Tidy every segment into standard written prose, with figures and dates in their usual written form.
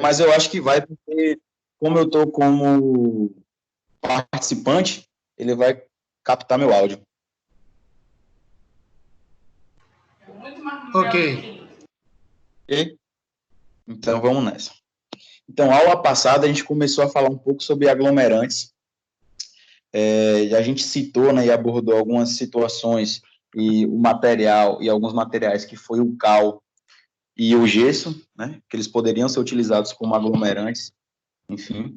mas eu acho que vai, porque como eu estou como participante, ele vai captar meu áudio. Ok. Ok? Então vamos nessa. Então, aula passada a gente começou a falar um pouco sobre aglomerantes. A gente citou, né, e abordou algumas situações e o material e alguns materiais que foi o cal e o gesso, né, que eles poderiam ser utilizados como aglomerantes, enfim.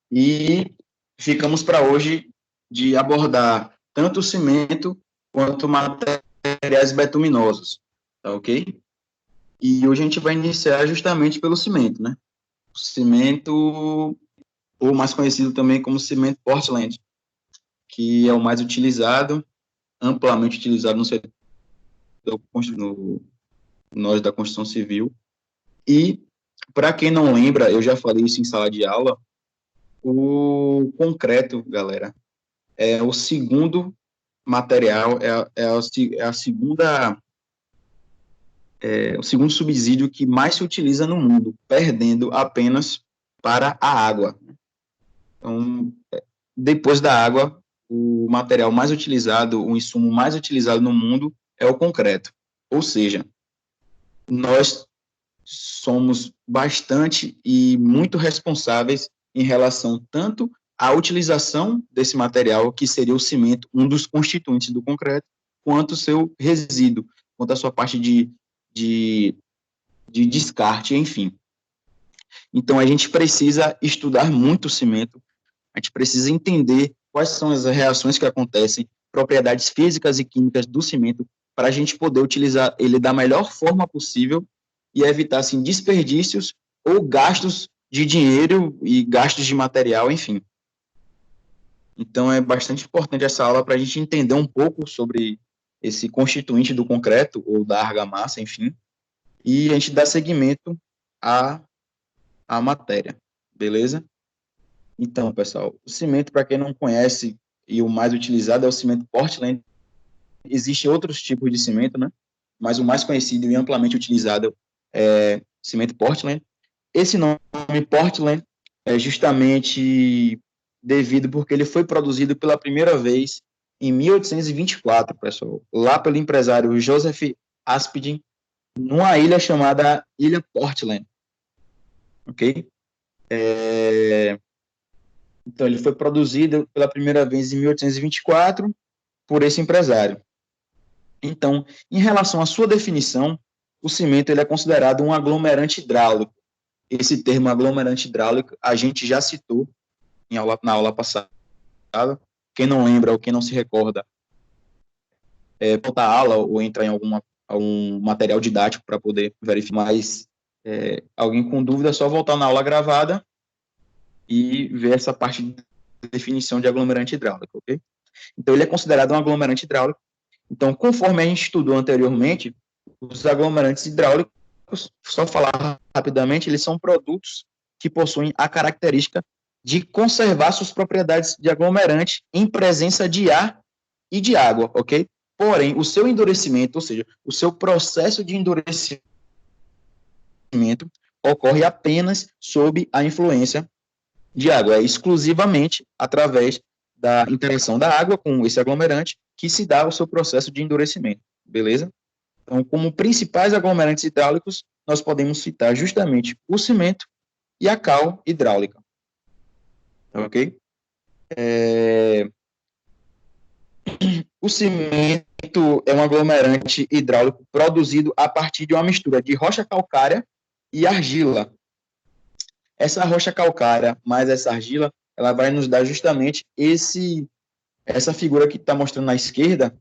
E ficamos para hoje de abordar tanto o cimento quanto materiais betuminosos, tá ok? E hoje a gente vai iniciar justamente pelo cimento, né? O cimento, ou mais conhecido também como cimento Portland, que é o mais utilizado, amplamente utilizado no setor no, nós da construção civil. E, para quem não lembra, eu já falei isso em sala de aula, o concreto, galera, é o segundo material, é a segunda, o segundo subsídio que mais se utiliza no mundo, perdendo apenas para a água. Então, depois da água, o material mais utilizado, o insumo mais utilizado no mundo é o concreto. Ou seja, nós somos bastante e muito responsáveis em relação tanto à utilização desse material, que seria o cimento, um dos constituintes do concreto, quanto o seu resíduo, quanto a sua parte de, de descarte, enfim. Então, a gente precisa estudar muito o cimento, a gente precisa entender quais são as reações que acontecem, propriedades físicas e químicas do cimento, para a gente poder utilizar ele da melhor forma possível e evitar assim, desperdícios ou gastos de dinheiro e gastos de material, enfim. Então, é bastante importante essa aula para a gente entender um pouco sobre esse constituinte do concreto ou da argamassa, enfim, e a gente dar seguimento à matéria, beleza? Então, pessoal, o cimento, para quem não conhece, e o mais utilizado é o cimento Portland. Existem outros tipos de cimento, né? Mas o mais conhecido e amplamente utilizado é cimento Portland. Esse nome Portland é justamente devido porque ele foi produzido pela primeira vez em 1824, pessoal, lá pelo empresário Joseph Aspdin, numa ilha chamada Ilha Portland, ok? Então, ele foi produzido pela primeira vez em 1824 por esse empresário. Então, em relação à sua definição, o cimento ele é considerado um aglomerante hidráulico. Esse termo aglomerante hidráulico a gente já citou na aula passada. Quem não lembra ou quem não se recorda, volta a aula ou entrar em algum material didático para poder verificar. Mas alguém com dúvida é só voltar na aula gravada e ver essa parte de definição de aglomerante hidráulico, ok? Então, ele é considerado um aglomerante hidráulico. Então, conforme a gente estudou anteriormente, os aglomerantes hidráulicos, só falar rapidamente, eles são produtos que possuem a característica de conservar suas propriedades de aglomerante em presença de ar e de água, ok? Porém, o seu endurecimento, ou seja, o seu processo de endurecimento ocorre apenas sob a influência de água, é exclusivamente através da interação da água com esse aglomerante que se dá o seu processo de endurecimento, beleza? Então, como principais aglomerantes hidráulicos, nós podemos citar justamente o cimento e a cal hidráulica, ok? O cimento é um aglomerante hidráulico produzido a partir de uma mistura de rocha calcária e argila. Essa rocha calcária mais essa argila, ela vai nos dar justamente essa figura que está mostrando na esquerda,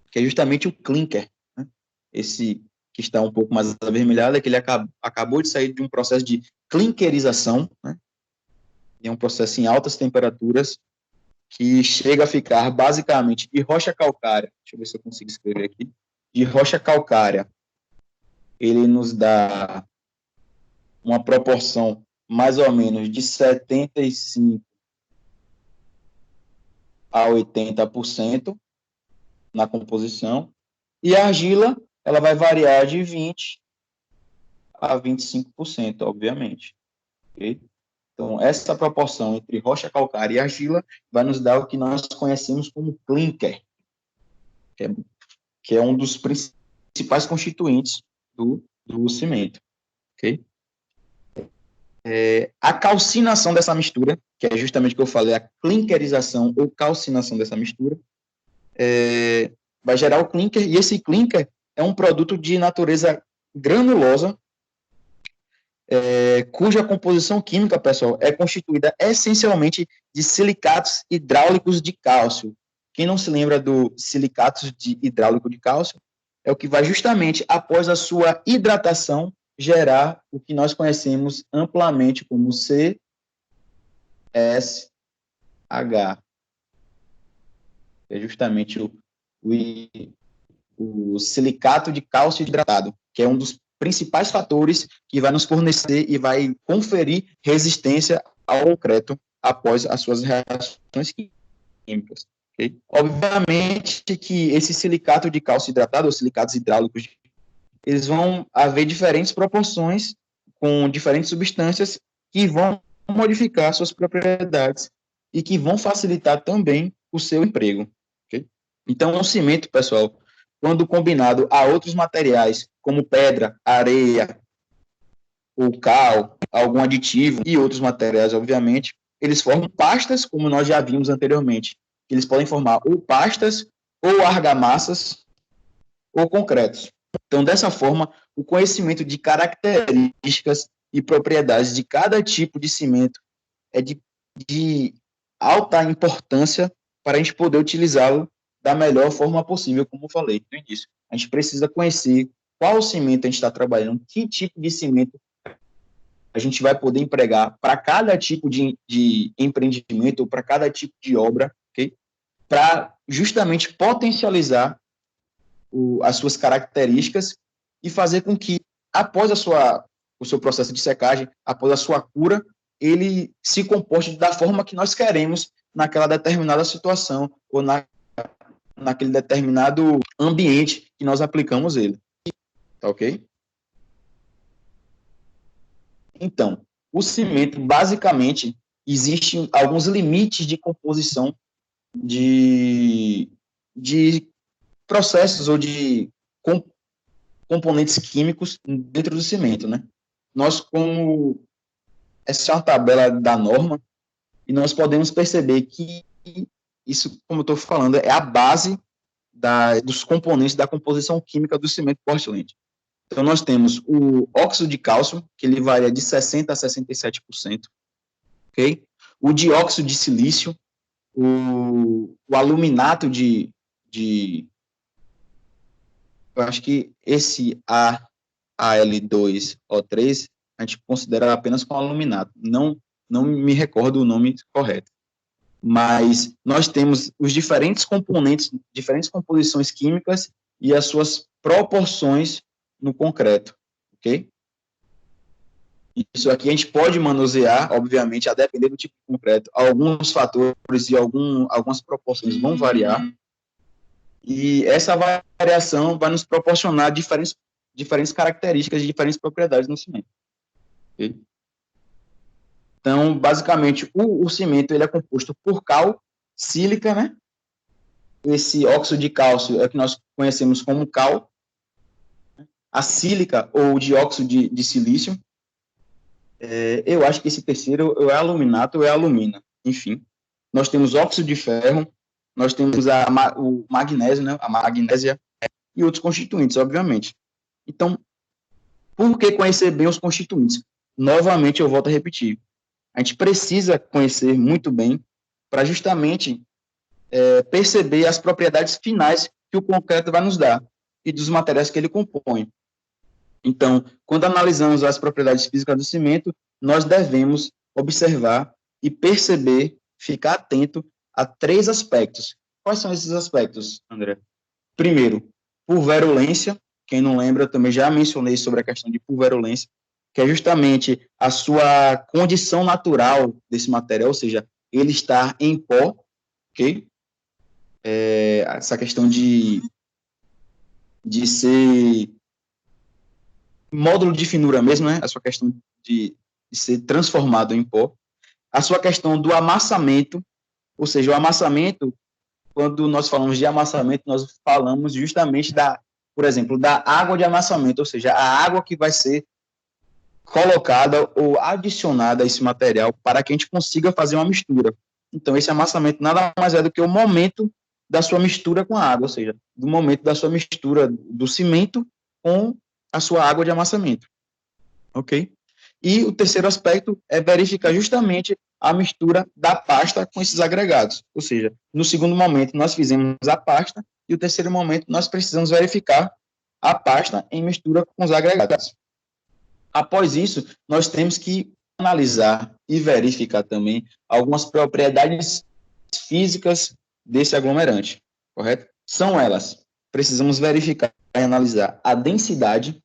que é justamente o clinker, né? Esse que está um pouco mais avermelhado, é que ele acabou de sair de um processo de clinkerização, né? É um processo em altas temperaturas, que chega a ficar basicamente de rocha calcária, deixa eu ver se eu consigo escrever aqui, de rocha calcária, ele nos dá uma proporção mais ou menos de 75 a 80% na composição, e a argila, ela vai variar de 20 a 25%, obviamente. Okay? Então, essa proporção entre rocha calcária e argila vai nos dar o que nós conhecemos como clinker, que é um dos principais constituintes do cimento. Okay? A calcinação dessa mistura, que é justamente o que eu falei, a clinkerização ou calcinação dessa mistura, vai gerar o clinker, e esse clinker é um produto de natureza granulosa, cuja composição química, pessoal, é constituída essencialmente de silicatos hidráulicos de cálcio. Quem não se lembra do silicatos hidráulico de cálcio, é o que vai justamente, após a sua hidratação, gerar o que nós conhecemos amplamente como CSH. É justamente o silicato de cálcio hidratado, que é um dos principais fatores que vai nos fornecer e vai conferir resistência ao concreto após as suas reações químicas. Okay? Obviamente que esse silicato de cálcio hidratado, ou silicatos hidráulicos, eles vão haver diferentes proporções com diferentes substâncias que vão modificar suas propriedades e que vão facilitar também o seu emprego. Okay? Então, o cimento, pessoal, quando combinado a outros materiais, como pedra, areia, ou cal, algum aditivo e outros materiais, obviamente, eles formam pastas, como nós já vimos anteriormente. Eles podem formar ou pastas, ou argamassas, ou concretos. Então, dessa forma, o conhecimento de características e propriedades de cada tipo de cimento é de alta importância para a gente poder utilizá-lo da melhor forma possível, como eu falei no início. A gente precisa conhecer qual cimento a gente está trabalhando, que tipo de cimento a gente vai poder empregar para cada tipo de empreendimento, ou para cada tipo de obra, okay? Para justamente potencializar as suas características e fazer com que, após o seu processo de secagem, após a sua cura, ele se comporte da forma que nós queremos naquela determinada situação ou naquele determinado ambiente que nós aplicamos ele. Tá ok? Então, o cimento, basicamente, existem alguns limites de composição de processos ou de componentes químicos dentro do cimento, né? Nós, como essa é uma tabela da norma, e nós podemos perceber que isso, como eu estou falando, é a base dos componentes da composição química do cimento Portland. Então, nós temos o óxido de cálcio, que ele varia de 60% a 67%, ok? O dióxido de silício, o aluminato eu acho que esse AL2O3 a gente considera apenas como aluminato. Não me recordo o nome correto. Mas nós temos os diferentes componentes, diferentes composições químicas e as suas proporções no concreto, ok? Isso aqui a gente pode manusear, obviamente, a depender do tipo de concreto. Alguns fatores e algumas proporções vão variar, e essa variação vai nos proporcionar diferentes características e diferentes propriedades no cimento. Okay? Então, basicamente, o cimento ele é composto por cal, sílica, né? Esse óxido de cálcio é o que nós conhecemos como cal, a sílica ou dióxido de silício. Eu acho que esse terceiro é aluminato ou é alumina, enfim. Nós temos óxido de ferro, nós temos o magnésio, né? A magnésia e outros constituintes, obviamente. Então, por que conhecer bem os constituintes? Novamente, eu volto a repetir. A gente precisa conhecer muito bem para justamente perceber as propriedades finais que o concreto vai nos dar e dos materiais que ele compõe. Então, quando analisamos as propriedades físicas do cimento, nós devemos observar e perceber, ficar atento a 3 aspectos. Quais são esses aspectos, André? Primeiro, pulverulência. Quem não lembra, eu também já mencionei sobre a questão de pulverulência, que é justamente a sua condição natural desse material, ou seja, ele estar em pó, ok? Essa questão de ser módulo de finura mesmo, né? A sua questão de ser transformado em pó. A sua questão do amassamento, ou seja, o amassamento, quando nós falamos de amassamento, nós falamos justamente por exemplo, da água de amassamento, ou seja, a água que vai ser colocada ou adicionada a esse material para que a gente consiga fazer uma mistura. Então, esse amassamento nada mais é do que o momento da sua mistura com a água, ou seja, do momento da sua mistura do cimento com a sua água de amassamento. Ok? E o terceiro aspecto é verificar justamente a mistura da pasta com esses agregados. Ou seja, no segundo momento nós fizemos a pasta e o terceiro momento nós precisamos verificar a pasta em mistura com os agregados. Após isso, nós temos que analisar e verificar também algumas propriedades físicas desse aglomerante, correto? São elas, precisamos verificar e analisar a densidade,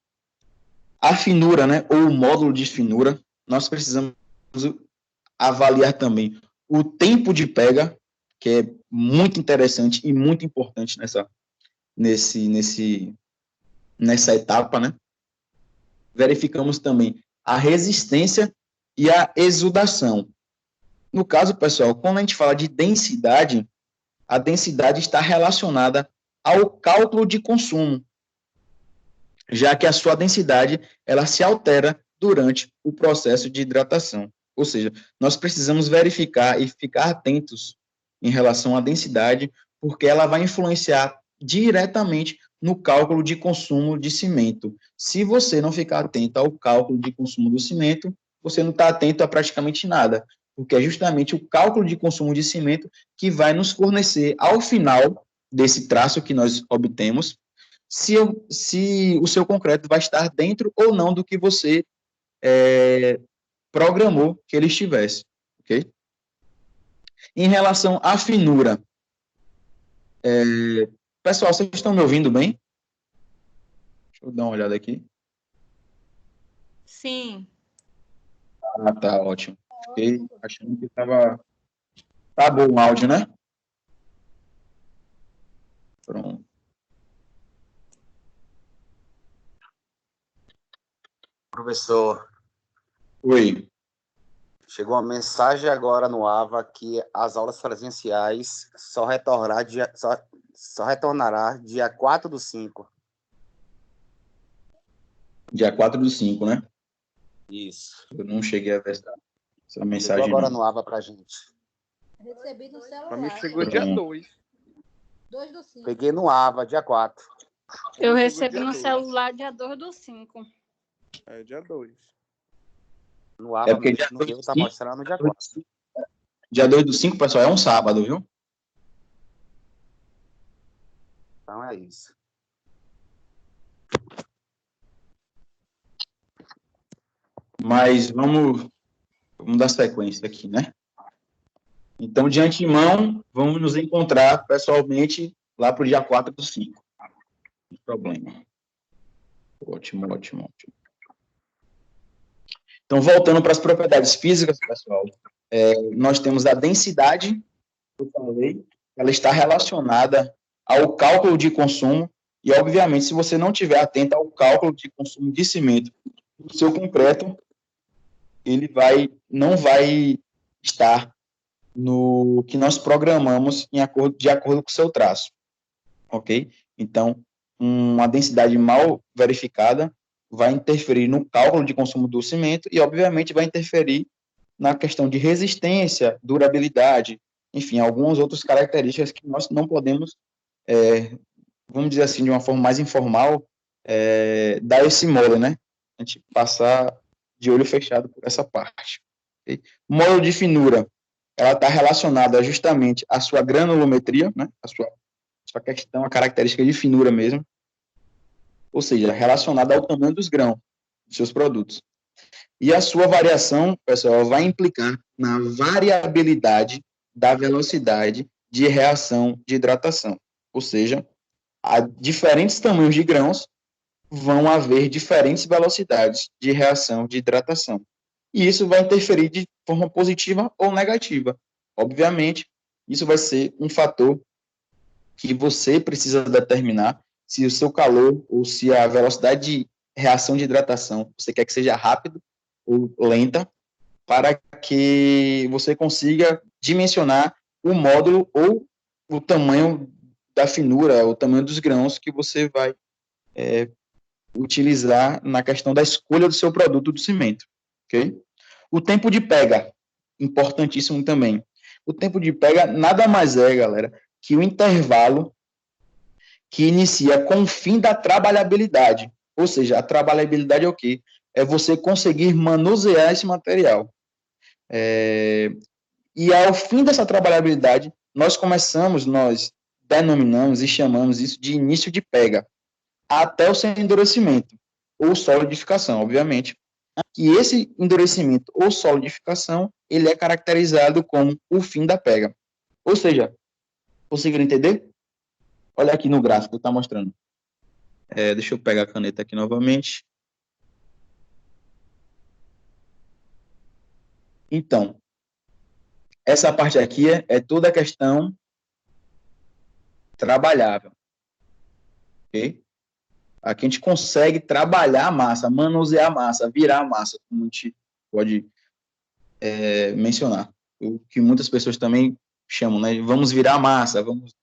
a finura, né, ou o módulo de finura. Nós precisamos avaliar também o tempo de pega, que é muito interessante e muito importante nessa etapa, né? Verificamos também a resistência e a exudação. No caso, pessoal, quando a gente fala de densidade, a densidade está relacionada ao cálculo de consumo, já que a sua densidade ela se altera durante o processo de hidratação. Ou seja, nós precisamos verificar e ficar atentos em relação à densidade, porque ela vai influenciar diretamente no cálculo de consumo de cimento. Se você não ficar atento ao cálculo de consumo do cimento, você não está atento a praticamente nada, porque é justamente o cálculo de consumo de cimento que vai nos fornecer, ao final desse traço que nós obtemos, se o seu concreto vai estar dentro ou não do que você programou que ele estivesse, ok? Em relação à finura, pessoal, vocês estão me ouvindo bem? Deixa eu dar uma olhada aqui. Sim. Ah, tá, ótimo. Fiquei achando que estava... Tá bom o áudio, né? Pronto. Professor, Oi. chegou uma mensagem agora no AVA que as aulas presenciais só retornará dia 4/5. Dia 4/5, né? Isso. Eu não cheguei a ver essa Chegou mensagem, agora não. no AVA pra gente. Recebi no celular. Pra mim chegou dia 2. 2/5. Peguei no AVA, dia 4. Eu recebi no celular dia 2/5. É, dia 2. No AVA, porque dia no que eu tá 2/5, mostrando, dia 4. Dia 2/5, pessoal, é um sábado, viu? Então é isso. Mas vamos dar sequência aqui, né? Então, de antemão, vamos nos encontrar pessoalmente lá para o dia 4/5. Não tem problema. Ótimo. Então, voltando para as propriedades físicas, pessoal, nós temos a densidade, eu falei, ela está relacionada ao cálculo de consumo, e, obviamente, se você não estiver atento ao cálculo de consumo de cimento do seu concreto, ele não vai estar no que nós programamos de acordo com o seu traço, ok? Então, uma densidade mal verificada vai interferir no cálculo de consumo do cimento e, obviamente, vai interferir na questão de resistência, durabilidade, enfim, algumas outras características que nós não podemos, vamos dizer assim, de uma forma mais informal, dar esse mole, né? A gente passar de olho fechado por essa parte. Okay? Módulo de finura, ela está relacionada justamente à sua granulometria, né? A sua questão, a característica de finura mesmo, ou seja, relacionada ao tamanho dos grãos dos seus produtos. E a sua variação, pessoal, vai implicar na variabilidade da velocidade de reação de hidratação. Ou seja, a diferentes tamanhos de grãos vão haver diferentes velocidades de reação de hidratação. E isso vai interferir de forma positiva ou negativa. Obviamente, isso vai ser um fator que você precisa determinar se o seu calor ou se a velocidade de reação de hidratação, você quer que seja rápido ou lenta, para que você consiga dimensionar o módulo ou o tamanho da finura, o tamanho dos grãos que você vai utilizar na questão da escolha do seu produto do cimento, ok? O tempo de pega, importantíssimo também. O tempo de pega nada mais é, galera, que o intervalo que inicia com o fim da trabalhabilidade. Ou seja, a trabalhabilidade é o quê? É você conseguir manusear esse material. E ao fim dessa trabalhabilidade, nós denominamos e chamamos isso de início de pega, até o seu endurecimento, ou solidificação, obviamente. Que esse endurecimento ou solidificação, ele é caracterizado como o fim da pega. Ou seja, conseguiram entender? Olha aqui no gráfico, está mostrando. Deixa eu pegar a caneta aqui novamente. Então, essa parte aqui é toda a questão trabalhável. Ok? Aqui a gente consegue trabalhar a massa, manusear a massa, virar a massa, como a gente pode mencionar. O que muitas pessoas também chamam, né? Vamos virar a massa, vamos...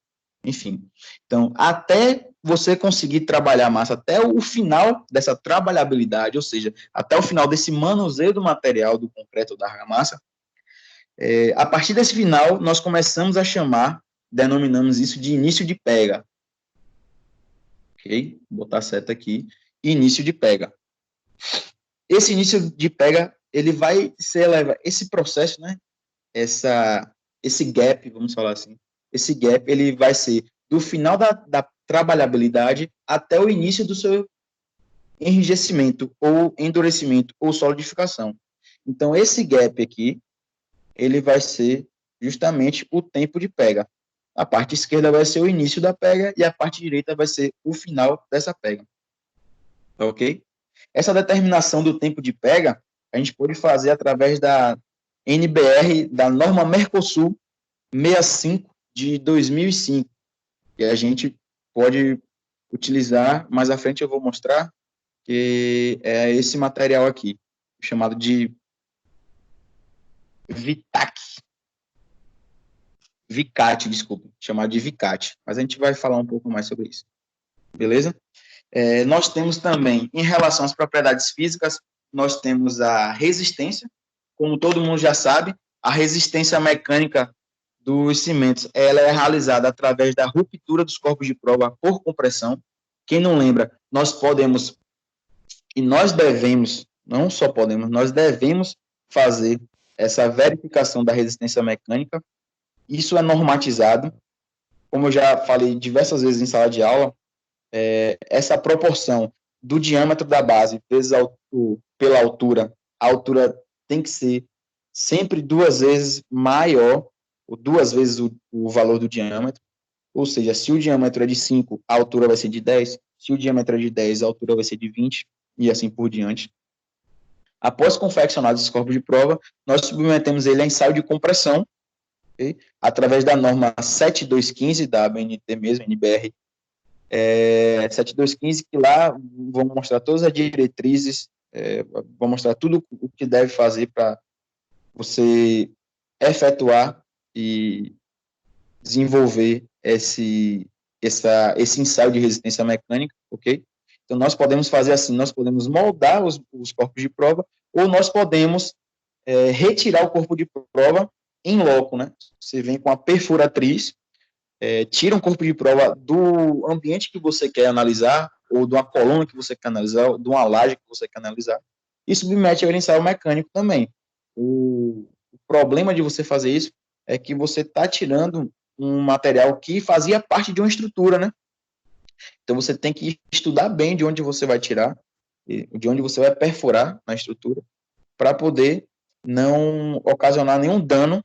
Enfim. Então, até você conseguir trabalhar a massa, até o final dessa trabalhabilidade, ou seja, até o final desse manuseio do material, do concreto, da argamassa, a partir desse final, nós começamos a denominamos isso de início de pega. Ok? Vou botar a seta aqui. Início de pega. Esse início de pega, ele vai ser elevado. Esse processo, né? Esse gap, vamos falar assim. Esse gap, ele vai ser do final da trabalhabilidade até o início do seu enrijecimento, ou endurecimento, ou solidificação. Então, esse gap aqui, ele vai ser justamente o tempo de pega. A parte esquerda vai ser o início da pega e a parte direita vai ser o final dessa pega. Ok? Essa determinação do tempo de pega, a gente pode fazer através da NBR, da norma Mercosul 65 de 2005. E a gente pode utilizar, mais à frente eu vou mostrar, que é esse material aqui, chamado de Vicat, desculpa, chamado de Vicat, mas a gente vai falar um pouco mais sobre isso, beleza? Nós temos também, em relação às propriedades físicas, nós temos a resistência, como todo mundo já sabe, a resistência mecânica dos cimentos, ela é realizada através da ruptura dos corpos de prova por compressão. Quem não lembra, nós podemos, e nós devemos, não só podemos, nós devemos fazer essa verificação da resistência mecânica. Isso é normatizado, como eu já falei diversas vezes em sala de aula, essa proporção do diâmetro da base vezes pela altura, a altura tem que ser sempre 2 vezes maior, ou 2 vezes o valor do diâmetro, ou seja, se o diâmetro é de 5, a altura vai ser de 10, se o diâmetro é de 10, a altura vai ser de 20, e assim por diante. Após confeccionados os corpos de prova, nós submetemos ele a ensaio de compressão, okay? Através da norma 7215 da ABNT mesmo, NBR 7215, que lá vão mostrar todas as diretrizes, vão mostrar tudo o que deve fazer para você efetuar e desenvolver esse ensaio de resistência mecânica, ok? Então, nós podemos fazer assim, nós podemos moldar os corpos de prova, ou nós podemos retirar o corpo de prova em loco, né? Você vem com a perfuratriz, tira um corpo de prova do ambiente que você quer analisar, ou de uma coluna que você quer analisar, ou de uma laje que você quer analisar, e submete ao ensaio mecânico também. O problema de você fazer isso é que você está tirando um material que fazia parte de uma estrutura, né? Então, você tem que estudar bem de onde você vai tirar, de onde você vai perfurar na estrutura, para poder não ocasionar nenhum dano.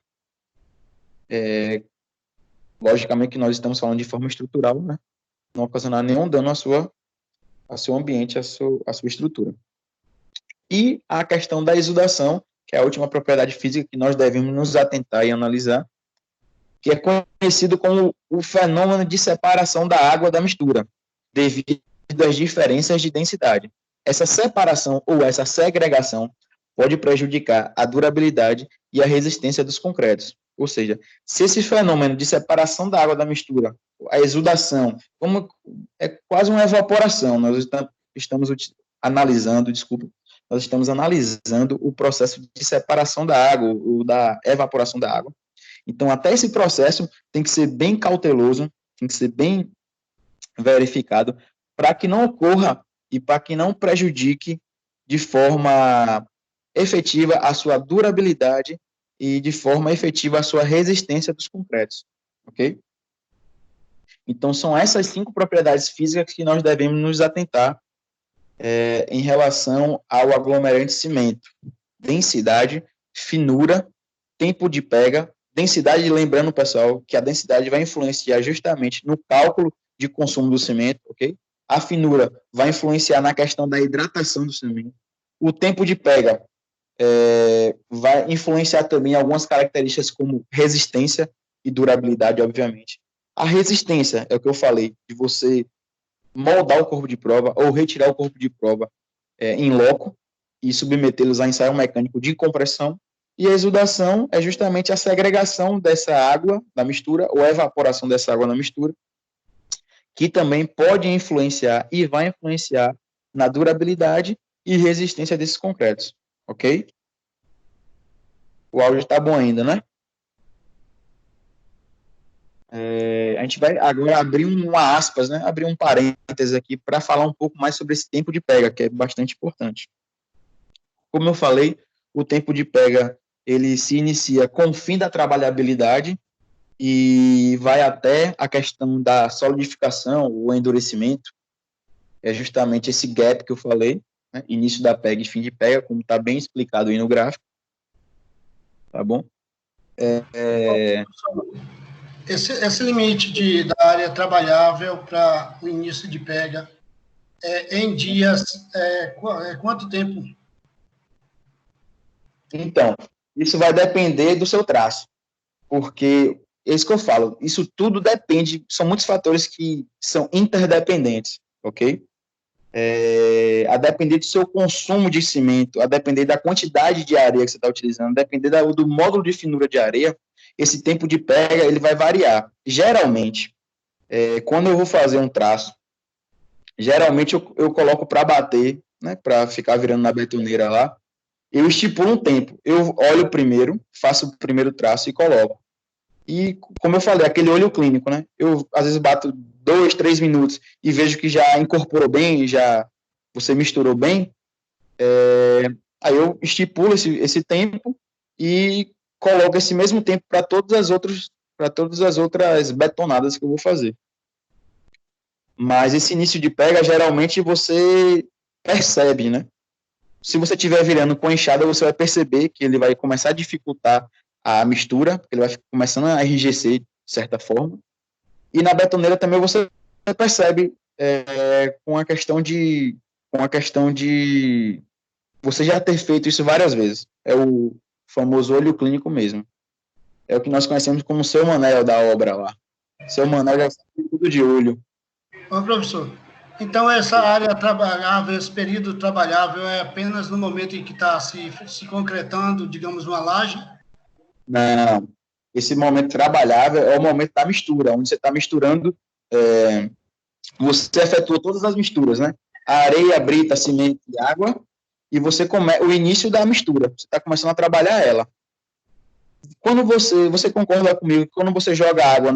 Logicamente que nós estamos falando de forma estrutural, né? Não ocasionar nenhum dano ao seu ambiente, à sua estrutura. E a questão da exudação, que é a última propriedade física que nós devemos nos atentar e analisar, que é conhecido como o fenômeno de separação da água da mistura, devido às diferenças de densidade. essa separação ou essa segregação pode prejudicar a durabilidade e a resistência dos concretos. Ou seja, se esse fenômeno de separação da água da mistura, a exudação, como é quase uma evaporação, nós estamos analisando o processo de separação da água, ou da evaporação da água. Então, até esse processo tem que ser bem cauteloso, tem que ser bem verificado, para que não ocorra e para que não prejudique de forma efetiva a sua durabilidade e de forma efetiva a sua resistência dos concretos, ok? Então, são essas 5 propriedades físicas que nós devemos nos atentar em relação ao aglomerante cimento: densidade, finura, tempo de pega. Densidade, lembrando, pessoal, que a densidade vai influenciar justamente no cálculo de consumo do cimento, ok? A finura vai influenciar na questão da hidratação do cimento. O tempo de pega vai influenciar também algumas características como resistência e durabilidade, obviamente. A resistência é o que eu falei, de você moldar o corpo de prova ou retirar o corpo de prova em loco e submetê-los a ensaio mecânico de compressão. E a exudação é justamente a segregação dessa água da mistura ou a evaporação dessa água na mistura, que também pode influenciar e vai influenciar na durabilidade e resistência desses concretos, ok? O áudio está bom ainda, né? A gente vai agora abrir uma aspas, né? Abrir um parênteses aqui para falar um pouco mais sobre esse tempo de pega, que é bastante importante. Como eu falei, o tempo de pega ele se inicia com o fim da trabalhabilidade e vai até a questão da solidificação, o endurecimento. É justamente esse gap que eu falei, né? Início da pega e fim de pega, como está bem explicado aí no gráfico. Tá bom? Esse limite da área trabalhável para o início de pega, em dias, quanto tempo? Então, isso vai depender do seu traço, porque é isso que eu falo, isso tudo depende, são muitos fatores que são interdependentes, ok? A depender do seu consumo de cimento, a depender da quantidade de areia que você está utilizando, a depender do módulo de finura de areia, esse tempo de pega ele vai variar. Geralmente, quando eu vou fazer um traço, geralmente eu coloco para bater, né, para ficar virando na betoneira lá, eu estipulo um tempo. Eu olho primeiro, faço o primeiro traço e coloco. E, como eu falei, aquele olho clínico, né? Eu, às vezes, bato 2, 3 minutos e vejo que já incorporou bem, já você misturou bem. Aí eu estipulo esse tempo e coloco esse mesmo tempo para todas as outras betonadas que eu vou fazer. Mas esse início de pega, geralmente, você percebe, né? Se você estiver virando com a enxada, você vai perceber que ele vai começar a dificultar a mistura, porque ele vai começando a enrijecer de certa forma. E na betoneira também você percebe com a questão de você já ter feito isso várias vezes. É o famoso olho clínico mesmo. É o que nós conhecemos como seu Manel da obra lá. Seu Manel já sabe tudo de olho. Ô, professor, então essa área trabalhável, esse período trabalhável é apenas no momento em que está se concretando, digamos, uma laje? Não, esse momento trabalhável é o momento da mistura, onde você está misturando, você efetua todas as misturas, né? A areia, a brita, cimento e água, e você o início da mistura, você está começando a trabalhar ela. Quando você concorda comigo, quando você joga água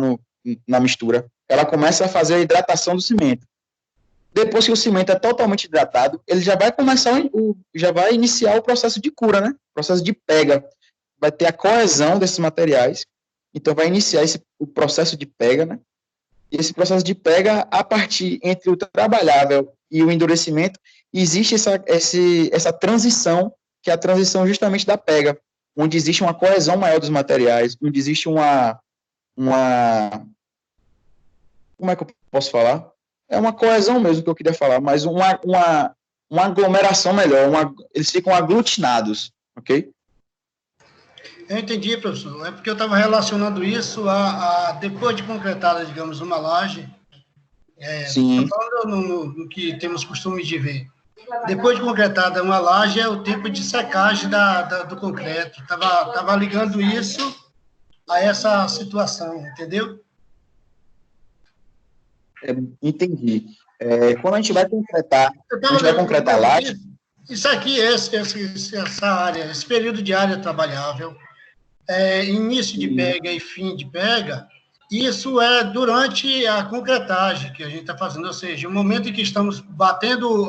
na mistura, ela começa a fazer a hidratação do cimento. Depois que o cimento é totalmente hidratado, ele já vai já vai iniciar o processo de cura, né? O processo de pega. Vai ter a coesão desses materiais, então vai iniciar o processo de pega, né? E esse processo de pega, a partir entre o trabalhável e o endurecimento, existe essa transição, que é a transição justamente da pega, onde existe uma coesão maior dos materiais, onde existe uma como é que eu posso falar? É uma coesão mesmo que eu queria falar, mas uma aglomeração melhor, eles ficam aglutinados, ok? Eu entendi, professor. É porque eu estava relacionando isso a depois de concretada, digamos, uma laje. Sim. Estou falando no que temos costume de ver. Depois de concretada uma laje, é o tempo de secagem do concreto. Tava ligando isso a essa situação, entendeu? Entendi. Quando a gente vai concretar, Eu a gente vai tava concretar a laje, isso aqui, essa área, esse período de área trabalhável, início de pega e fim de pega, isso é durante a concretagem que a gente está fazendo, ou seja, o momento em que estamos batendo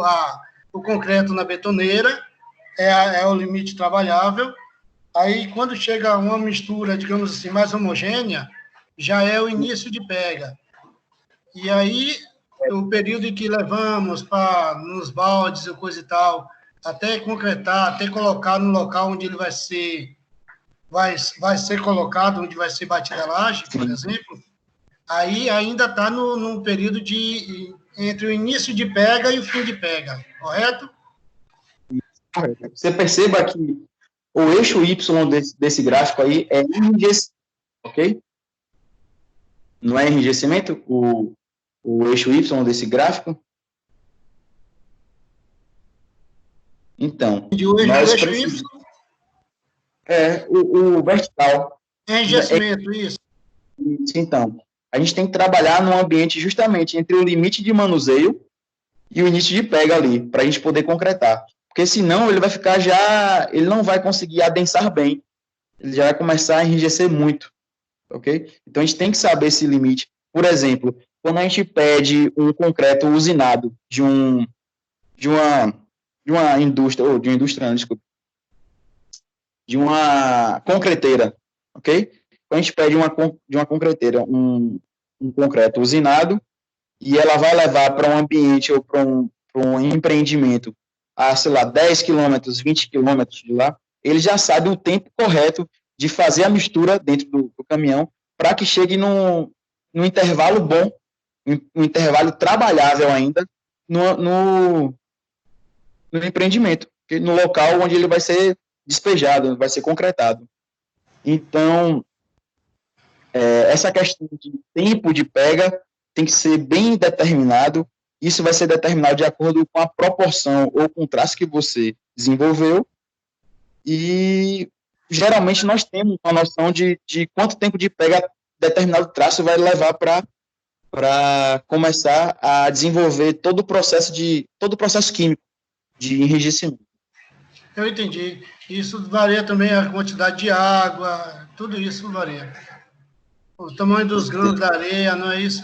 o concreto na betoneira, é o limite trabalhável. Aí, quando chega uma mistura, digamos assim, mais homogênea, já é o início de pega. E aí, o período em que levamos nos baldes e coisa e tal, até concretar, até colocar no local onde ele vai ser colocado, onde vai ser batida a laje, por exemplo, aí ainda está no período entre o início de pega e o fim de pega, correto? você perceba que o eixo Y desse gráfico aí é enrijecimento, ok? Não é enrijecimento o eixo Y desse gráfico? Então, nós precisamos... o vertical. Enrijecimento, isso. Então, a gente tem que trabalhar num ambiente justamente entre o limite de manuseio e o início de pega ali, para a gente poder concretar. Porque senão ele vai ficar ele não vai conseguir adensar bem, ele já vai começar a enrijecer muito, ok? Então a gente tem que saber esse limite. Por exemplo, quando a gente pede um concreto usinado de uma indústria, ou de uma indústria, não, desculpa, de uma concreteira, ok? Quando a gente pede de uma concreteira um concreto usinado, e ela vai levar para um ambiente ou para um empreendimento a, sei lá, 10 quilômetros, 20 quilômetros de lá, ele já sabe o tempo correto de fazer a mistura dentro do caminhão para que chegue num intervalo bom, um intervalo trabalhável ainda no empreendimento, no local onde ele vai ser despejado, vai ser concretado. Então, essa questão de tempo de pega tem que ser bem determinado. Isso vai ser determinado de acordo com a proporção ou com o traço que você desenvolveu. E, geralmente, nós temos uma noção de quanto tempo de pega determinado traço vai levar para começar a desenvolver todo o processo químico de enrijecimento. Eu entendi. Isso varia também a quantidade de água, tudo isso varia. O tamanho dos grãos da areia, não é isso?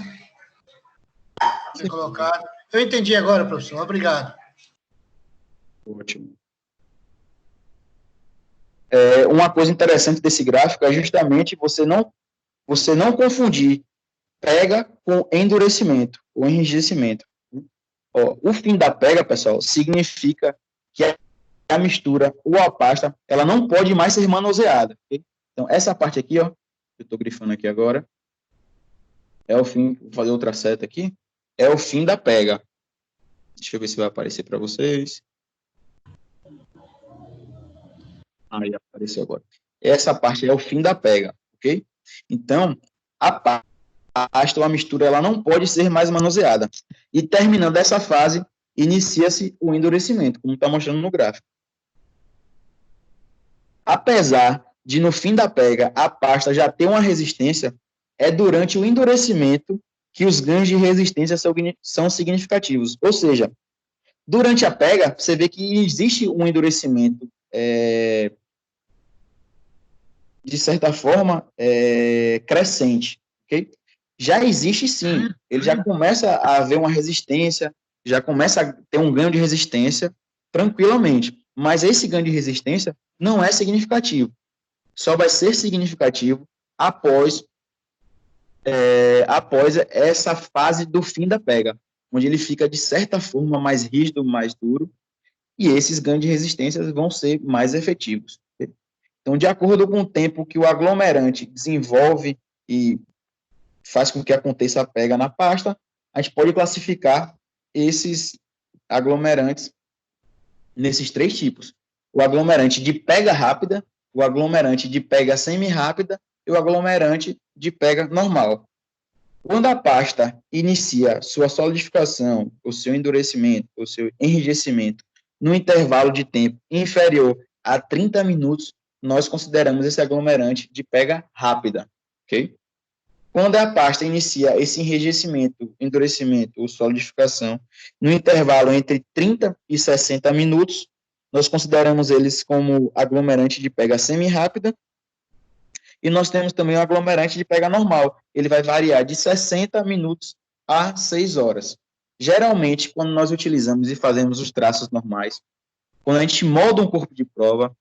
Colocado. Eu entendi agora, professor. Obrigado. Ótimo. Uma coisa interessante desse gráfico é justamente você não confundir pega com endurecimento, ou enrijecimento. O fim da pega, pessoal, significa que a mistura ou a pasta, ela não pode mais ser manuseada. Okay? Então, essa parte aqui, ó, eu estou grifando aqui agora, é o fim, vou fazer outra seta aqui, é o fim da pega. Deixa eu ver se vai aparecer para vocês. Aí apareceu agora. Essa parte é o fim da pega, ok? Então, a pasta ou a mistura, ela não pode ser mais manuseada. E terminando essa fase, inicia-se o endurecimento, como está mostrando no gráfico. Apesar de, no fim da pega, a pasta já ter uma resistência, é durante o endurecimento que os ganhos de resistência são significativos. Ou seja, durante a pega, você vê que existe um endurecimento, de certa forma, crescente. Okay? Já existe, sim. Ele já começa a haver uma resistência, já começa a ter um ganho de resistência tranquilamente. Mas esse ganho de resistência não é significativo. Só vai ser significativo após essa fase do fim da pega, onde ele fica, de certa forma, mais rígido, mais duro, e esses ganhos de resistência vão ser mais efetivos. Então, de acordo com o tempo que o aglomerante desenvolve e faz com que aconteça a pega na pasta, a gente pode classificar esses aglomerantes nesses três tipos. O aglomerante de pega rápida, o aglomerante de pega semi-rápida e o aglomerante de pega normal. Quando a pasta inicia sua solidificação, o seu endurecimento, o seu enrijecimento, no intervalo de tempo inferior a 30 minutos, nós consideramos esse aglomerante de pega rápida, ok? Quando a pasta inicia esse enrijecimento, endurecimento ou solidificação, no intervalo entre 30 e 60 minutos, nós consideramos eles como aglomerante de pega semi-rápida, e nós temos também o aglomerante de pega normal. Ele vai variar de 60 minutos a 6 horas. Geralmente, quando nós utilizamos e fazemos os traços normais, quando a gente molda um corpo de prova,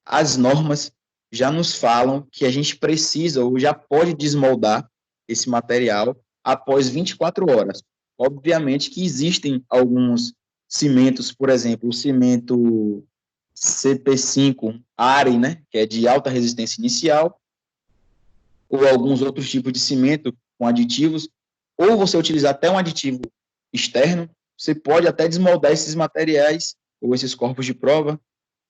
as normas já nos falam que a gente precisa ou já pode desmoldar esse material após 24 horas. Obviamente que existem alguns cimentos, por exemplo, o cimento CP5 ARE, né, que é de alta resistência inicial, ou alguns outros tipos de cimento com aditivos, ou você utilizar até um aditivo externo, você pode até desmoldar esses materiais, ou esses corpos de prova,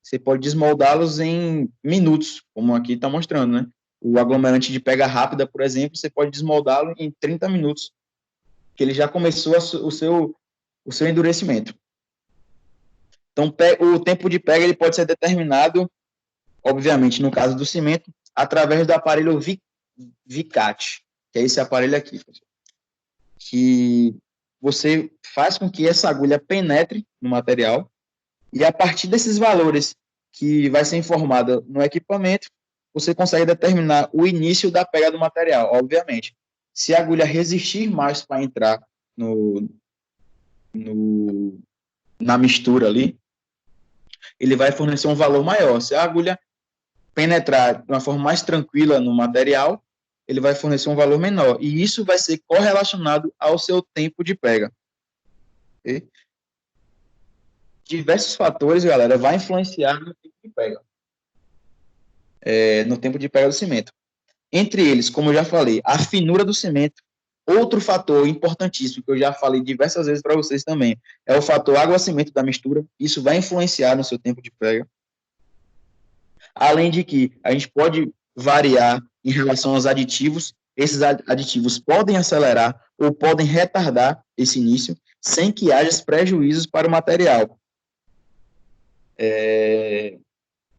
você pode desmoldá-los em minutos, como aqui está mostrando, né? O aglomerante de pega rápida, por exemplo, você pode desmoldá-lo em 30 minutos, que ele já começou o seu endurecimento. Então, o tempo de pega ele pode ser determinado, obviamente, no caso do cimento, através do aparelho Vicat, que é esse aparelho aqui, que você faz com que essa agulha penetre no material, e a partir desses valores que vai ser informada no equipamento, você consegue determinar o início da pega do material, obviamente. Se a agulha resistir mais para entrar na mistura ali, ele vai fornecer um valor maior. Se a agulha penetrar de uma forma mais tranquila no material, ele vai fornecer um valor menor. E isso vai ser correlacionado ao seu tempo de pega. Okay? Diversos fatores, galera, vai influenciar no tempo de pega. No tempo de pega do cimento. Entre eles, como eu já falei, a finura do cimento. Outro fator importantíssimo, que eu já falei diversas vezes para vocês também, é o fator água-cimento da mistura. Isso vai influenciar no seu tempo de pega. Além de que a gente pode variar em relação aos aditivos. Esses aditivos podem acelerar ou podem retardar esse início, sem que haja prejuízos para o material.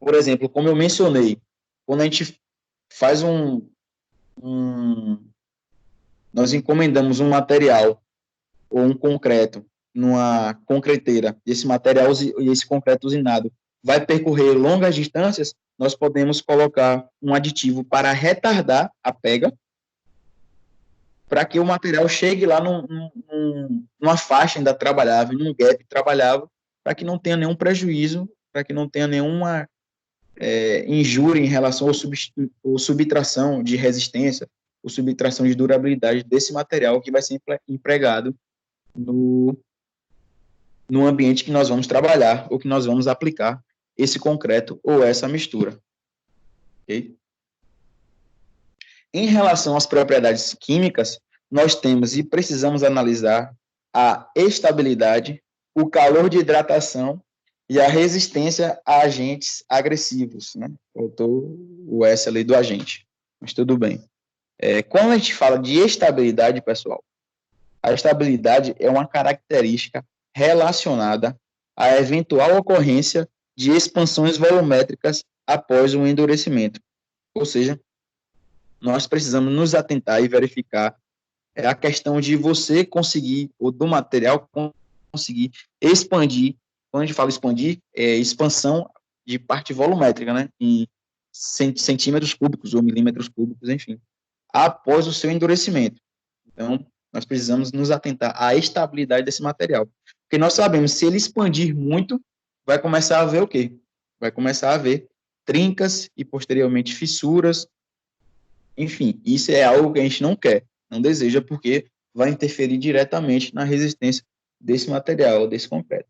Por exemplo, como eu mencionei, quando a gente faz nós encomendamos um material ou um concreto numa concreteira, e esse material e esse concreto usinado vai percorrer longas distâncias, nós podemos colocar um aditivo para retardar a pega, para que o material chegue lá numa faixa ainda trabalhável, num gap trabalhável, para que não tenha nenhum prejuízo, para que não tenha nenhuma injúria em relação ou subtração de resistência, ou subtração de durabilidade desse material que vai ser empregado no ambiente que nós vamos trabalhar, ou que nós vamos aplicar esse concreto ou essa mistura. Okay? Em relação às propriedades químicas, nós temos e precisamos analisar a estabilidade, o calor de hidratação e a resistência a agentes agressivos, né? Faltou o S ali do agente, mas tudo bem. Quando a gente fala de estabilidade, pessoal, a estabilidade é uma característica relacionada à eventual ocorrência de expansões volumétricas após o endurecimento. Ou seja, nós precisamos nos atentar e verificar a questão de você conseguir, ou do material conseguir expandir. Quando a gente fala expandir, é expansão de parte volumétrica, né? Em centímetros cúbicos ou milímetros cúbicos, enfim, após o seu endurecimento. Então, nós precisamos nos atentar à estabilidade desse material. Porque nós sabemos, se ele expandir muito, vai começar a haver o quê? Vai começar a haver trincas e, posteriormente, fissuras. Enfim, isso é algo que a gente não quer, não deseja, porque vai interferir diretamente na resistência desse material, desse concreto.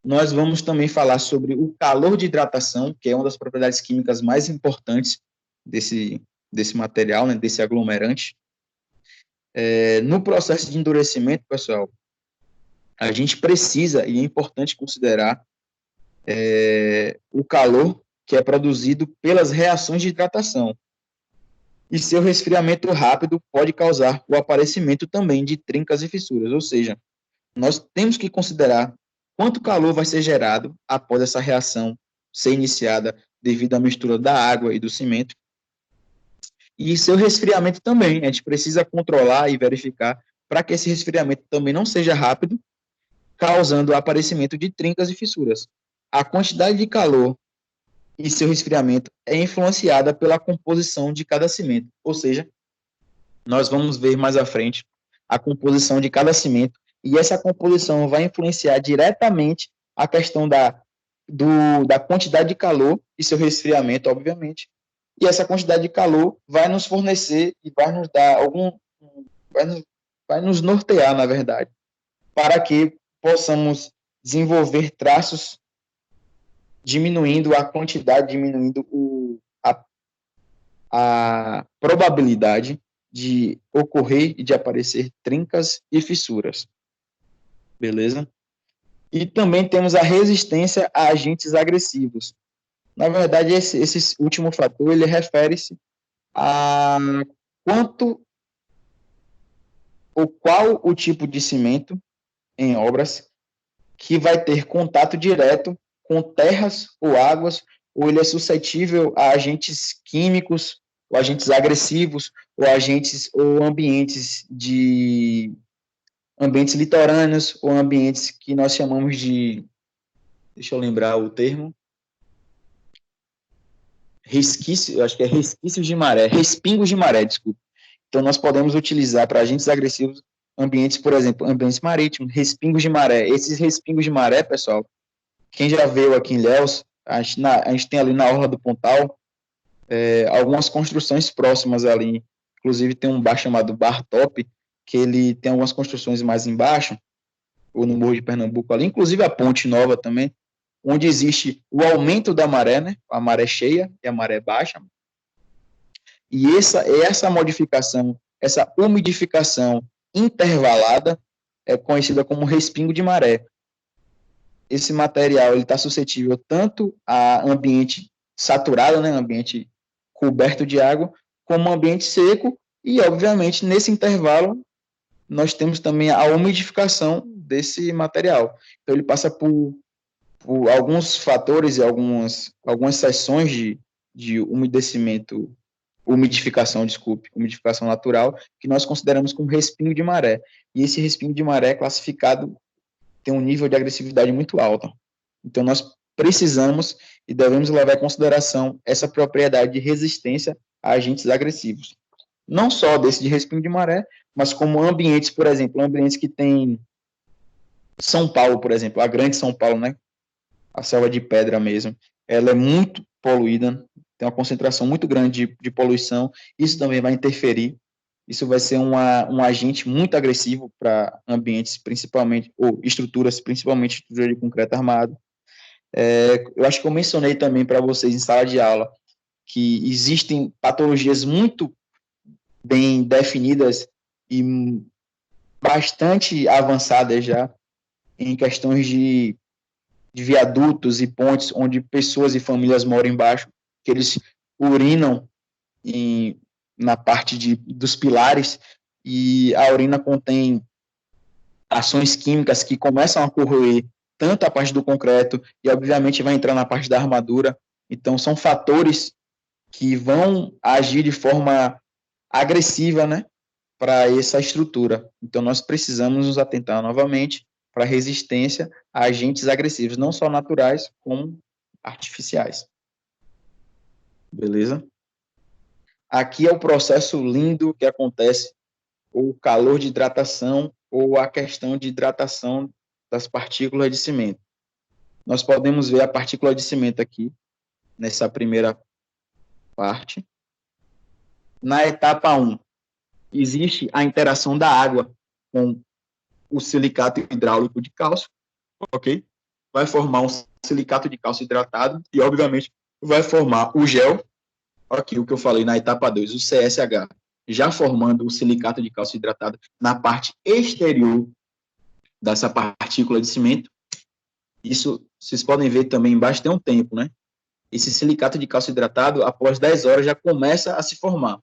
Nós vamos também falar sobre o calor de hidratação, que é uma das propriedades químicas mais importantes desse material, né, desse aglomerante. No processo de endurecimento, pessoal, a gente precisa, e é importante considerar, o calor que é produzido pelas reações de hidratação. E seu resfriamento rápido pode causar o aparecimento também de trincas e fissuras, ou seja, nós temos que considerar quanto calor vai ser gerado após essa reação ser iniciada devido à mistura da água e do cimento. E seu resfriamento também, a gente precisa controlar e verificar para que esse resfriamento também não seja rápido, causando o aparecimento de trincas e fissuras. A quantidade de calor e seu resfriamento é influenciada pela composição de cada cimento, ou seja, nós vamos ver mais à frente a composição de cada cimento, e essa composição vai influenciar diretamente a questão da quantidade de calor e seu resfriamento, obviamente, e essa quantidade de calor vai nos fornecer e vai nos dar vai nos nortear, na verdade, para que possamos desenvolver traços diminuindo a quantidade, diminuindo a probabilidade de ocorrer e de aparecer trincas e fissuras. Beleza? E também temos a resistência a agentes agressivos. Na verdade, esse último fator, ele refere-se a qual o tipo de cimento em obras que vai ter contato direto com terras ou águas, ou ele é suscetível a agentes químicos, ou agentes agressivos, ou ambientes litorâneos, ou ambientes que nós chamamos de, deixa eu lembrar o termo, resquício, acho que é resquícios de maré, respingos de maré, desculpa. Então, nós podemos utilizar para agentes agressivos ambientes, por exemplo, ambientes marítimos, respingos de maré. Esses respingos de maré, pessoal, quem já veio aqui em Ilhéus, a gente tem ali na Orla do Pontal algumas construções próximas ali. Inclusive, tem um bar chamado Bar Top, que ele tem algumas construções mais embaixo, ou no Morro de Pernambuco ali, inclusive a Ponte Nova também, onde existe o aumento da maré, né? A maré cheia e a maré baixa. E essa modificação, essa umidificação intervalada é conhecida como respingo de maré. Esse material está suscetível tanto a ambiente saturado, né, ambiente coberto de água, como ambiente seco, e, obviamente, nesse intervalo, nós temos também a umidificação desse material. Então, ele passa por alguns fatores e algumas seções de umidificação natural, que nós consideramos como respingo de maré. E esse respingo de maré é classificado, tem um nível de agressividade muito alto. Então, nós precisamos e devemos levar em consideração essa propriedade de resistência a agentes agressivos. Não só desse de respingo de maré, mas como ambientes, por exemplo, ambientes que tem São Paulo, por exemplo, a grande São Paulo, né? A selva de pedra mesmo, ela é muito poluída, tem uma concentração muito grande de poluição, isso também vai interferir, isso vai ser um agente muito agressivo para ambientes, principalmente, ou estruturas, principalmente estrutura de concreto armado. Eu acho que eu mencionei também para vocês em sala de aula que existem patologias muito bem definidas e bastante avançadas já em questões de viadutos e pontes onde pessoas e famílias moram embaixo, que eles urinam na parte dos pilares, e a urina contém ações químicas que começam a corroer tanto a parte do concreto e, obviamente, vai entrar na parte da armadura. Então, são fatores que vão agir de forma agressiva, né, para essa estrutura. Então, nós precisamos nos atentar novamente para resistência a agentes agressivos, não só naturais, como artificiais. Beleza? Aqui é o processo lindo que acontece, o calor de hidratação ou a questão de hidratação das partículas de cimento. Nós podemos ver a partícula de cimento aqui, nessa primeira parte. Na etapa 1, existe a interação da água com o silicato hidráulico de cálcio, ok? Vai formar um silicato de cálcio hidratado e, obviamente, vai formar o gel, aqui o que eu falei na etapa 2, o CSH, já formando o silicato de cálcio hidratado na parte exterior dessa partícula de cimento. Isso, vocês podem ver também embaixo, tem um tempo, né? Esse silicato de cálcio hidratado, após 10 horas, já começa a se formar.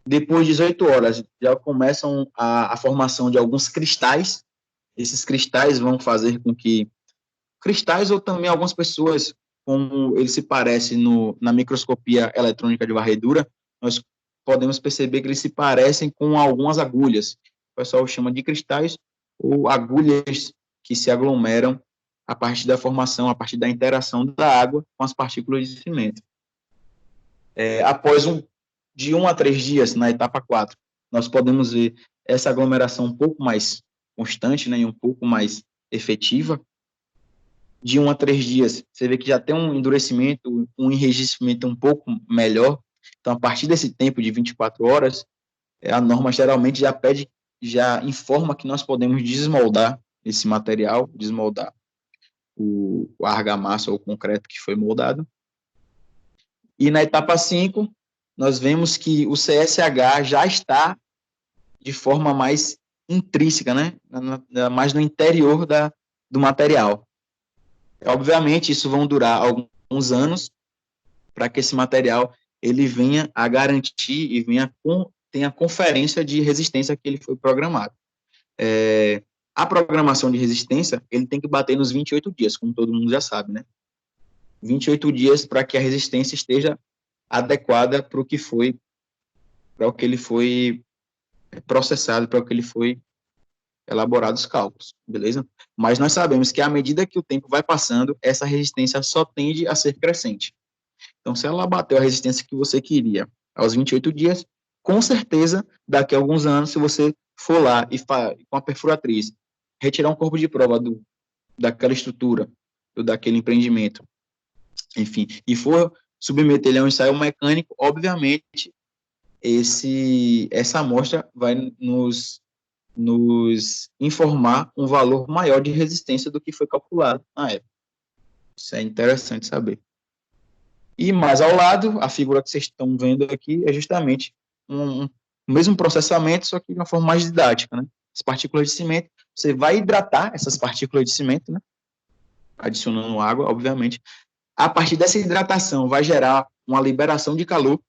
Depois de 18 horas, já começam a formação de alguns cristais. Esses cristais vão fazer com que... Cristais ou também algumas pessoas, como eles se parecem na microscopia eletrônica de varredura, nós podemos perceber que eles se parecem com algumas agulhas. O pessoal chama de cristais ou agulhas que se aglomeram a partir da formação, a partir da interação da água com as partículas de cimento. Após de 1 a 3 dias, na etapa 4, nós podemos ver essa aglomeração um pouco mais constante, né, e um pouco mais efetiva. De 1 a 3 dias, você vê que já tem um endurecimento, um enrijecimento um pouco melhor. Então, a partir desse tempo de 24 horas, a norma geralmente já informa que nós podemos desmoldar esse material, desmoldar a argamassa ou o concreto que foi moldado. E na etapa 5, nós vemos que o CSH já está de forma mais intrínseca, né? Mais no interior do material. Obviamente, isso vão durar alguns anos para que esse material ele venha a garantir e tenha conferência de resistência que ele foi programado. A programação de resistência, ele tem que bater nos 28 dias, como todo mundo já sabe, né? 28 dias para que a resistência esteja adequada para o que ele foi processado, para o que ele foi elaborado os cálculos, beleza? Mas nós sabemos que à medida que o tempo vai passando, essa resistência só tende a ser crescente. Então, se ela bateu a resistência que você queria aos 28 dias, com certeza, daqui a alguns anos, se você for lá e com a perfuratriz retirar um corpo de prova daquela estrutura, ou daquele empreendimento, enfim, e for submeter ele a um ensaio mecânico, obviamente, essa amostra vai nos informar um valor maior de resistência do que foi calculado na época. Isso é interessante saber. E mais ao lado, a figura que vocês estão vendo aqui é justamente o mesmo processamento, só que de uma forma mais didática, né? As partículas de cimento, você vai hidratar essas partículas de cimento, né? Adicionando água, obviamente. A partir dessa hidratação vai gerar uma liberação de calor.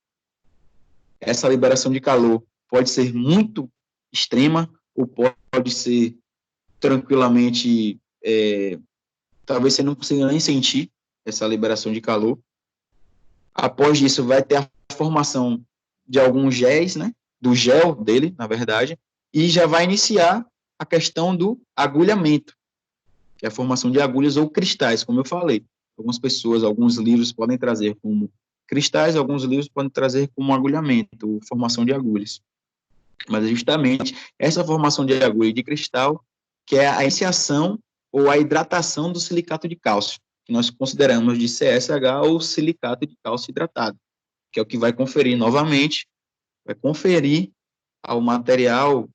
Essa liberação de calor pode ser muito extrema ou pode ser tranquilamente, talvez você não consiga nem sentir essa liberação de calor. Após isso, vai ter a formação de alguns géis, né? Do gel dele, na verdade, e já vai iniciar a questão do agulhamento, que é a formação de agulhas ou cristais, como eu falei. Algumas pessoas, alguns livros podem trazer como cristais, alguns livros podem trazer como agulhamento, formação de agulhas. Mas é justamente essa formação de agulha e de cristal que é a iniciação ou a hidratação do silicato de cálcio, que nós consideramos de CSH ou silicato de cálcio hidratado, que é o que vai conferir novamente, vai conferir ao material,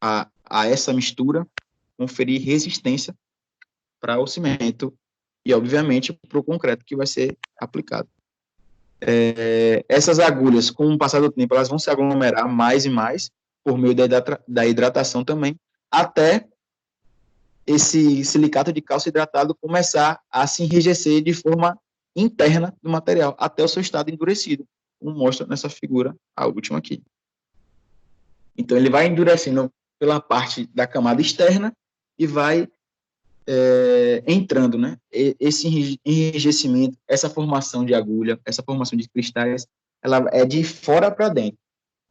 a essa mistura, conferir resistência para o cimento e, obviamente, para o concreto que vai ser aplicado. Essas agulhas, com o passar do tempo, elas vão se aglomerar mais e mais, por meio da hidratação também, até esse silicato de cálcio hidratado começar a se enrijecer de forma interna do material, até o seu estado endurecido, como mostra nessa figura, a última aqui. Então, ele vai endurecendo pela parte da camada externa e vai entrando, né? Esse enrijecimento, essa formação de agulha, essa formação de cristais, ela é de fora para dentro.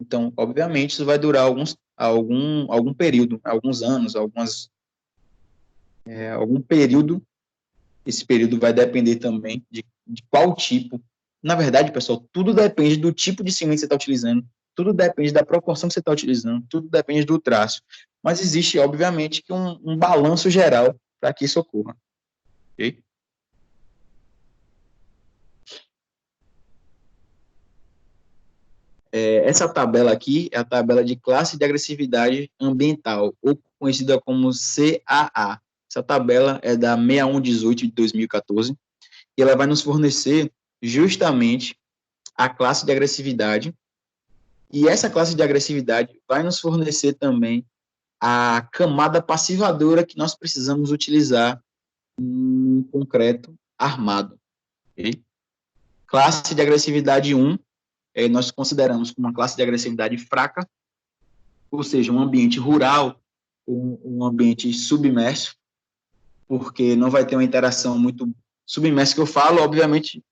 Então, obviamente, isso vai durar algum período, alguns anos, algum período. Esse período vai depender também de qual tipo. Na verdade, pessoal, tudo depende do tipo de cimento que você está utilizando, tudo depende da proporção que você está utilizando, tudo depende do traço. Mas existe, obviamente, que um balanço geral para que isso ocorra. Ok? Essa tabela aqui é a tabela de classe de agressividade ambiental, ou conhecida como CAA. Essa tabela é da 6118 de 2014, e ela vai nos fornecer justamente a classe de agressividade, e essa classe de agressividade vai nos fornecer também a camada passivadora que nós precisamos utilizar em concreto armado. Okay? Classe de agressividade 1 nós consideramos como uma classe de agressividade fraca, ou seja, um ambiente rural, um ambiente submerso, porque não vai ter uma interação muito submersa, que eu falo, obviamente,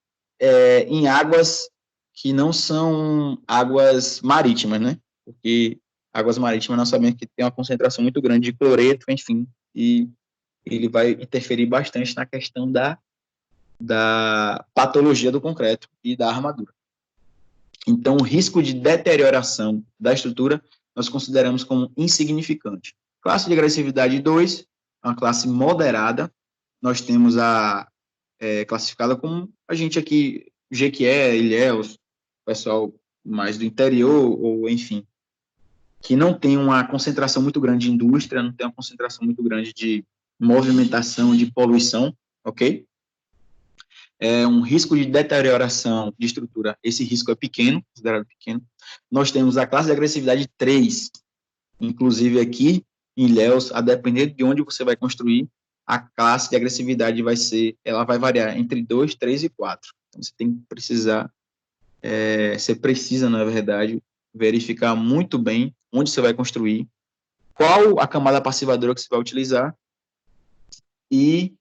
em águas que não são águas marítimas, né? Porque águas marítimas nós sabemos que tem uma concentração muito grande de cloreto, enfim, e ele vai interferir bastante na questão da patologia do concreto e da armadura. Então, o risco de deterioração da estrutura nós consideramos como insignificante. Classe de agressividade 2, uma classe moderada, nós temos classificada como a gente aqui, Jequié, Ilhéus, pessoal mais do interior, ou enfim, que não tem uma concentração muito grande de indústria, não tem uma concentração muito grande de movimentação, de poluição, ok? Um risco de deterioração de estrutura, esse risco é pequeno, considerado pequeno. Nós temos a classe de agressividade 3, inclusive aqui em Ilhéus, a depender de onde você vai construir, a classe de agressividade ela vai variar entre 2, 3 e 4. Então, você tem que você precisa, na verdade, verificar muito bem onde você vai construir, qual a camada passivadora que você vai utilizar e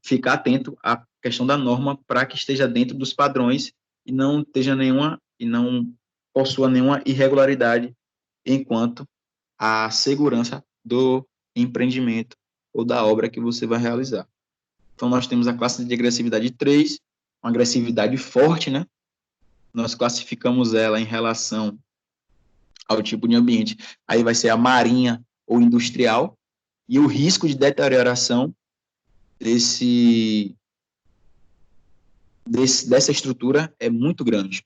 ficar atento à questão da norma para que esteja dentro dos padrões e não possua nenhuma irregularidade enquanto a segurança do empreendimento ou da obra que você vai realizar. Então, nós temos a classe de agressividade 3, uma agressividade forte, né? Nós classificamos ela em relação ao tipo de ambiente. Aí vai ser a marinha ou industrial, e o risco de deterioração dessa estrutura é muito grande.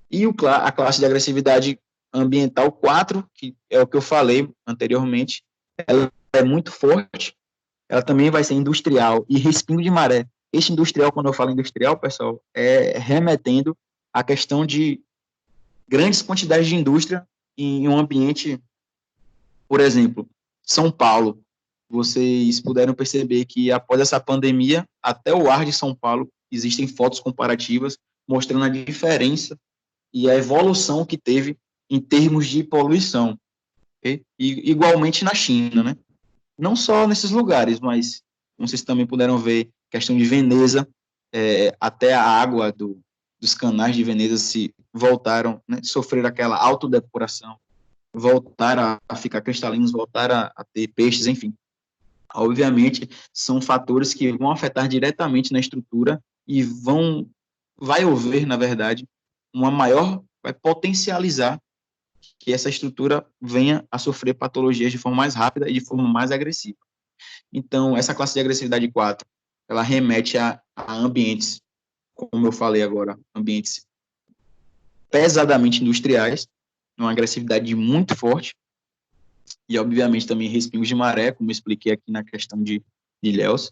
E a classe de agressividade ambiental 4, que é o que eu falei anteriormente, ela é muito forte, ela também vai ser industrial e respingo de maré. Este industrial, quando eu falo industrial, pessoal, é remetendo à questão de grandes quantidades de indústria em um ambiente, por exemplo, São Paulo. Vocês puderam perceber que após essa pandemia, até o ar de São Paulo, existem fotos comparativas mostrando a diferença e a evolução que teve em termos de poluição. Okay? E igualmente na China, né? Não só nesses lugares, mas vocês também puderam ver questão de Veneza, até a água dos canais de Veneza se voltaram, né, sofreram aquela autodepuração, voltaram a ficar cristalinos, voltaram a ter peixes, enfim. Obviamente, são fatores que vão afetar diretamente na estrutura e vai haver, na verdade, vai potencializar que essa estrutura venha a sofrer patologias de forma mais rápida e de forma mais agressiva. Então, essa classe de agressividade 4, ela remete a ambientes, como eu falei agora, ambientes pesadamente industriais, uma agressividade muito forte, e, obviamente, também respingos de maré, como eu expliquei aqui na questão de Ilhéus,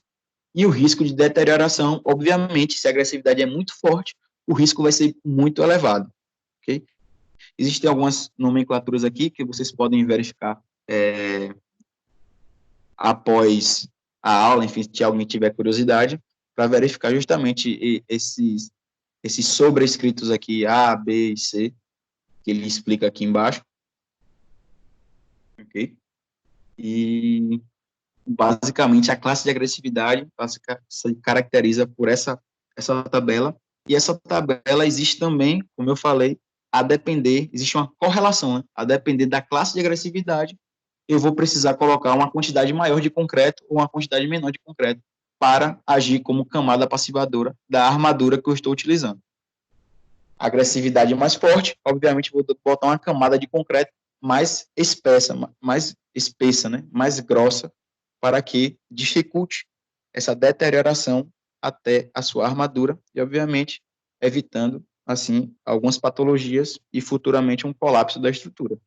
e o risco de deterioração, obviamente, se a agressividade é muito forte, o risco vai ser muito elevado, ok? Existem algumas nomenclaturas aqui que vocês podem verificar após a aula, enfim, se alguém tiver curiosidade, para verificar justamente esses sobrescritos aqui, A, B e C, que ele explica aqui embaixo. Ok? E, basicamente, a classe de agressividade se caracteriza por essa tabela, e essa tabela existe também, como eu falei, existe uma correlação, né? A depender da classe de agressividade, eu vou precisar colocar uma quantidade maior de concreto ou uma quantidade menor de concreto para agir como camada passivadora da armadura que eu estou utilizando. A agressividade mais forte, obviamente, vou botar uma camada de concreto mais espessa, né? Mais grossa, para que dificulte essa deterioração até a sua armadura e, obviamente, evitando, assim, algumas patologias e futuramente um colapso da estrutura.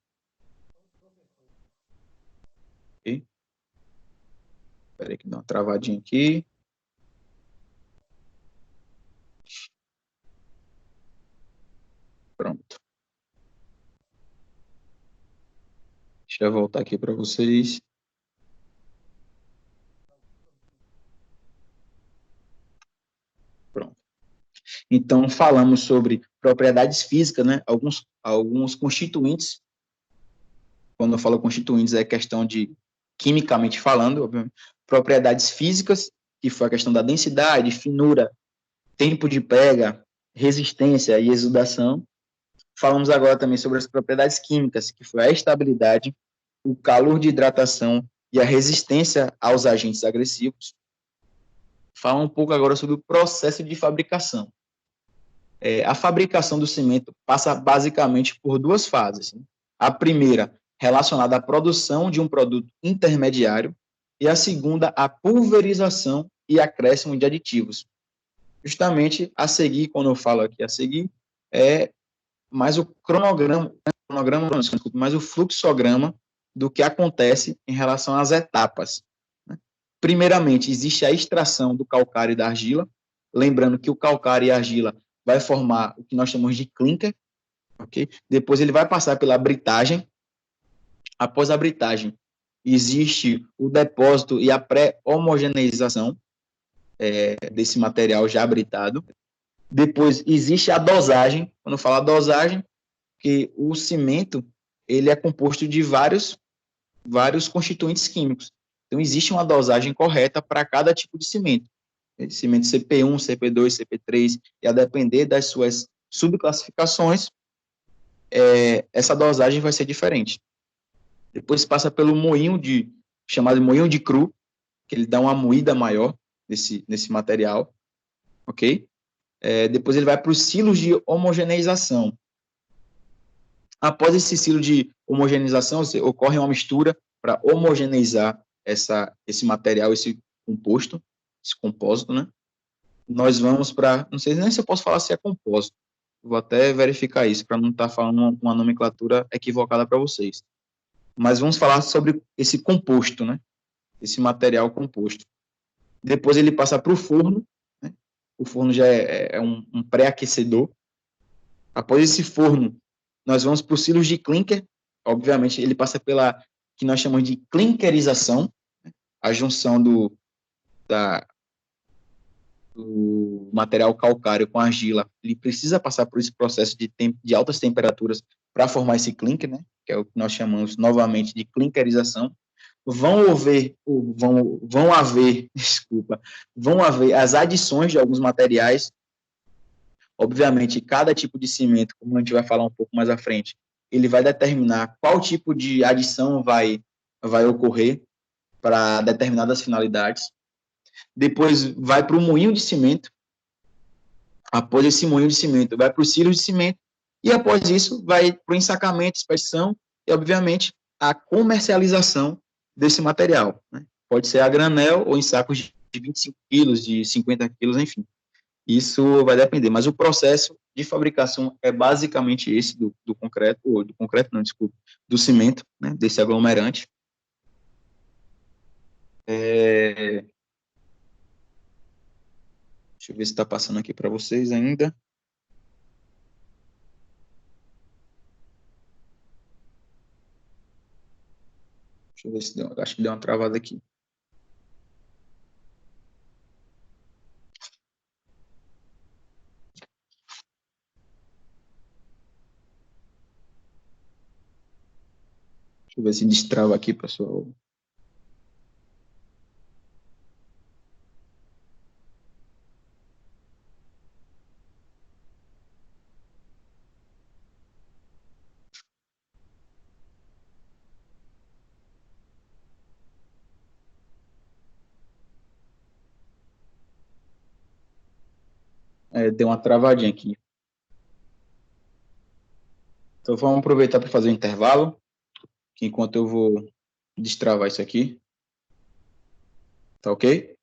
Ok? Espera aí que dá uma travadinha aqui. Pronto. Deixa eu voltar aqui para vocês. Pronto. Então, falamos sobre propriedades físicas, né? Alguns constituintes. Quando eu falo constituintes, é questão de, quimicamente falando, obviamente, propriedades físicas, que foi a questão da densidade, finura, tempo de pega, resistência e exudação. Falamos agora também sobre as propriedades químicas, que foi a estabilidade, o calor de hidratação e a resistência aos agentes agressivos. Falar um pouco agora sobre o processo de fabricação. A fabricação do cimento passa basicamente por duas fases. A primeira, relacionada à produção de um produto intermediário, e a segunda, a pulverização e acréscimo de aditivos. Justamente a seguir, quando eu falo aqui a seguir, é mais o mais o fluxograma do que acontece em relação às etapas. Primeiramente, existe a extração do calcário e da argila, lembrando que o calcário e a argila vai formar o que nós chamamos de clinker, ok? Depois ele vai passar pela britagem. Após a britagem, existe o depósito e a pré-homogeneização desse material já britado. Depois existe a dosagem. Quando eu falo dosagem, que o cimento ele é composto de vários constituintes químicos. Então existe uma dosagem correta para cada tipo de cimento. Cimento CP1, CP2, CP3, e a depender das suas subclassificações, essa dosagem vai ser diferente. Depois passa pelo moinho chamado moinho de cru, que ele dá uma moída maior nesse material, ok? Depois ele vai para os silos de homogeneização. Após esse silo de homogeneização, ocorre uma mistura para homogeneizar esse material, esse composto, esse compósito, né? Nós vamos para, não sei nem se eu posso falar se é compósito, vou até verificar isso, para não estar falando uma nomenclatura equivocada para vocês. Mas vamos falar sobre esse composto, né? Esse material composto. Depois ele passa para o forno, né? O forno já é um pré-aquecedor. Após esse forno, nós vamos para os silos de clinker. Obviamente, ele passa pela que nós chamamos de clinkerização, né? A junção do material calcário com argila. Ele precisa passar por esse processo de altas temperaturas para formar esse clinker, né? Que é o que nós chamamos novamente de clinkerização. Vão haver as adições de alguns materiais. Obviamente, cada tipo de cimento, como a gente vai falar um pouco mais à frente, ele vai determinar qual tipo de adição vai ocorrer para determinadas finalidades. Depois vai para o moinho de cimento. Após esse moinho de cimento, vai para o silo de cimento. E após isso, vai para o ensacamento, expedição e, obviamente, a comercialização desse material, né? Pode ser a granel ou em sacos de 25 quilos, de 50 quilos, enfim. Isso vai depender, mas o processo de fabricação é basicamente esse do concreto, ou do concreto não, desculpa, do cimento, né, desse aglomerante. Deixa eu ver se está passando aqui para vocês ainda. Deixa eu ver se deu, acho que deu uma travada aqui. Deixa eu ver se destrava aqui, pessoal. Deu uma travadinha aqui. Então vamos aproveitar para fazer o intervalo, que enquanto eu vou destravar isso aqui. Tá ok?